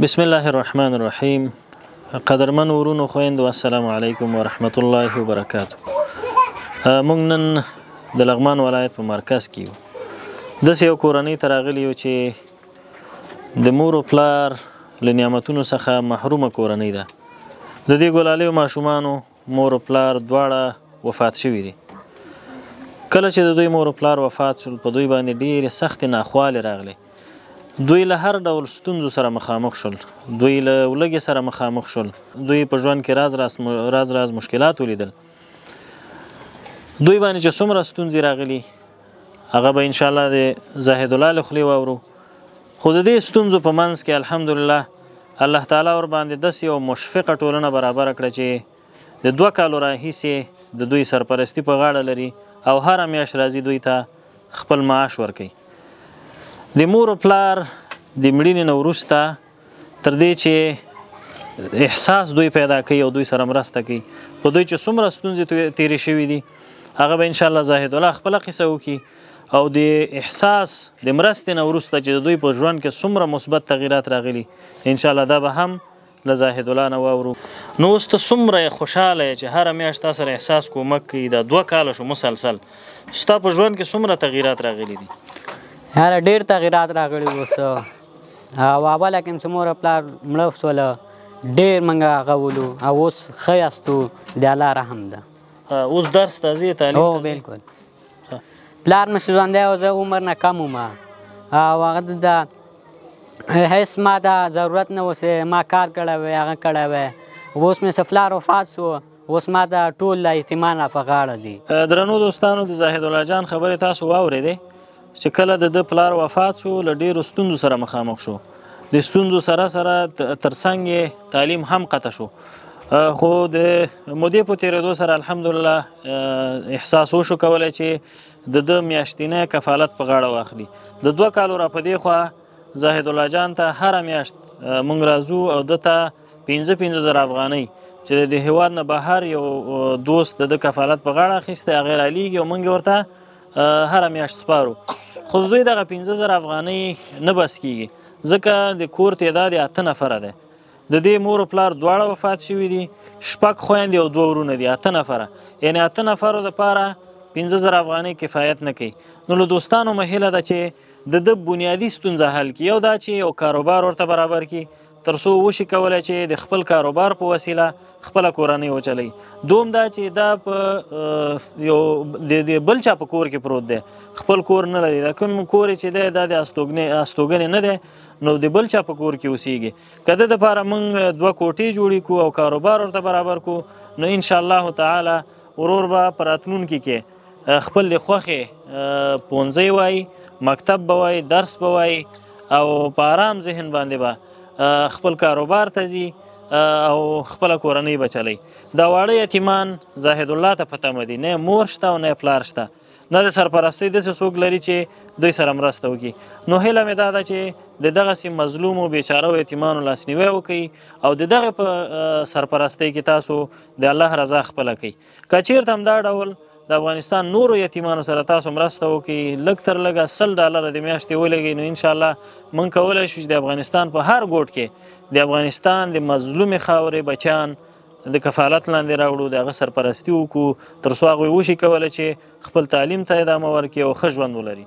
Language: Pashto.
بسم الله الرحمن الرحیم. قدرمن ورونو خویندو السلام علیکم ورحمت الله وبرکاتو. موږ نن د لغمان ولایت په مرکز کې یو. داسې یو کورنۍ ته راغلي یو چې د مور او پلار له نعمتونو څخه محرومه کورنۍ ده. د دې ګلالیو ماشومانو مور او پلار دواړه وفات شوي دي. کله چې د دوی مور او پلار وفات شول په دوی باندې ډېرې سختې ناخوالې راغلې. دوی له هر ډول ستونزو سره مخامخ شول. دوی له ولږې سره مخامخ شول. دوی په ژوند کې راز مشکلات ولیدل. دوی باندې چې څومره ستونزې راغلي هغه به انشاءالله د زاهد الله له خولې واورو. خو د دې ستونزو په منځ کې الحمدلله الله تعالی ور باندې داسې یو مشفقه ټولنه برابره کړه چې د 2 کالو راهیسې د دوی سرپرستی په غاړه لري او هره میاشت راځي دوی ته خپل معاش ورکوي. د مور او پلار د مړینې نه وروسته تر دې چې احساس دوی پیدا کوي او دوی سره مرسته کوي په دوی چې څومره ستونزې تېرې شوي دي هغه به انشاءالله زاهد الله خپله قصه وکړي او د احساس د مرستې نه وروسته چې د دوی په ژوند کې څومره مثبت تغییرات راغلي انشاءالله دا به هم له زاهد الله نه واورو. نو اوس ته څومره خوشحاله یې چې هره میاشت تا سره احساس کومک کوي. دا 2 کاله شو مسلسل ستا په ژوند کې څومره تغییرات راغلي دي؟ یاره ډېر تغییرات راغلي اوس او اوله کې چې مور او پلار مړه شوله ډېر موږ هغه ولو او اوس ښه یاستو د الله رحم ده. اوس درس ته ځې تعلیم هو بلکل. پلار مې ژوندی او زه عمر نه کم وم او هغه د هېڅ ما ته ضرورت نه اوس ما کار کړی وی هغه کړی وی. اوس مې څه پلار وفات شو اوس ما ته ټول اعتماد په غاړه دي. درنو دوستانو د زاهد الله جان خبرې تاسو واورېدې چې کله د پلار وفات شو له ډېرو ستونزو سره مخامخ شو. د ستونزو سره ترڅنګ یې تعلیم هم قطع شو. خو د مودې په تېرېدو سره الحمدلله احساس وشو کولی چې د میاشتنی کفالت په غاړه واخلي. د 2 کالو را په دې خوا زاهد الله جان ته هره میاشت موږ راځو او ده ته 15,000 افغانۍ چې د هېواد نه بهر یو دوست د کفالت په غاړه اخیستی هغې رالیږي او موږ ورته هره میاشت سپارو. خو دوی دغه 15,000 افغانۍ نه بس کېږي ځکه د کور تعداد 8 نفره دی. د دې مور او پلار دواړه وفات شوي دي. 6 خویندې او 2 ورونه دي. 8 نفره یعنې 8 نفرو دپاره 15,000 افغانۍ کفایت نه کوي. نو له دوستانو مې هیله ده چې د بنیادي ستونزه حل کړي. یو دا چې یو کاروبار ورته برابر کړي تر څو وشي کولی چې د خپل کاروبار په وسیله خپله کورنۍ وچلوي. دوم دا چې دا په یو د بل چا په کور کې پروت دی خپل کور نه لري. دا کوم کور چې دی دا د استوګنې نه دی نو د بل چا په کور کې اوسیږي. که د دپاره موږ 2 کوټې جوړې کړو او کاروبار ورته برابر کړو نو انشاءالله تعالی ورور به په راتلونکي کې خپل د خوښې پونځی وایي مکتب به وایي درس به وایي او په آرام ذهن باندې به خپل کاروبار ته ځي او خپله کورنۍ به چلی. دا واړه یتیمان زاهد الله ته په تمه دي. نه مور شته او نه پلار شته نه د سرپرستۍ داسې څوک لري چې دوی سره مرسته وکړي. نو هیله مې دا ده چې د دغسې مظلومو بیچاره و یتیمانو لاسنیوی وکړي او د دغې په سرپرستۍ کې تاسو د الله رضا خپله کوي. که چېرته هم دا ډول د افغانستان نورو یتیمانو سره تاسو مرسته وکړي لږ تر لږه $100 د میاشتې ولګئ نو انشاءالله موږ کولی شو چې د افغانستان په هر ګوټ کې د افغانستان د مظلومې خاورې بچیان د کفالت لاندې راوړو د هغه سرپرستي وکړو تر څو هغوی وشي کولی چې خپل تعلیم ته ادامه ورکړي او ښه ژوند ولري.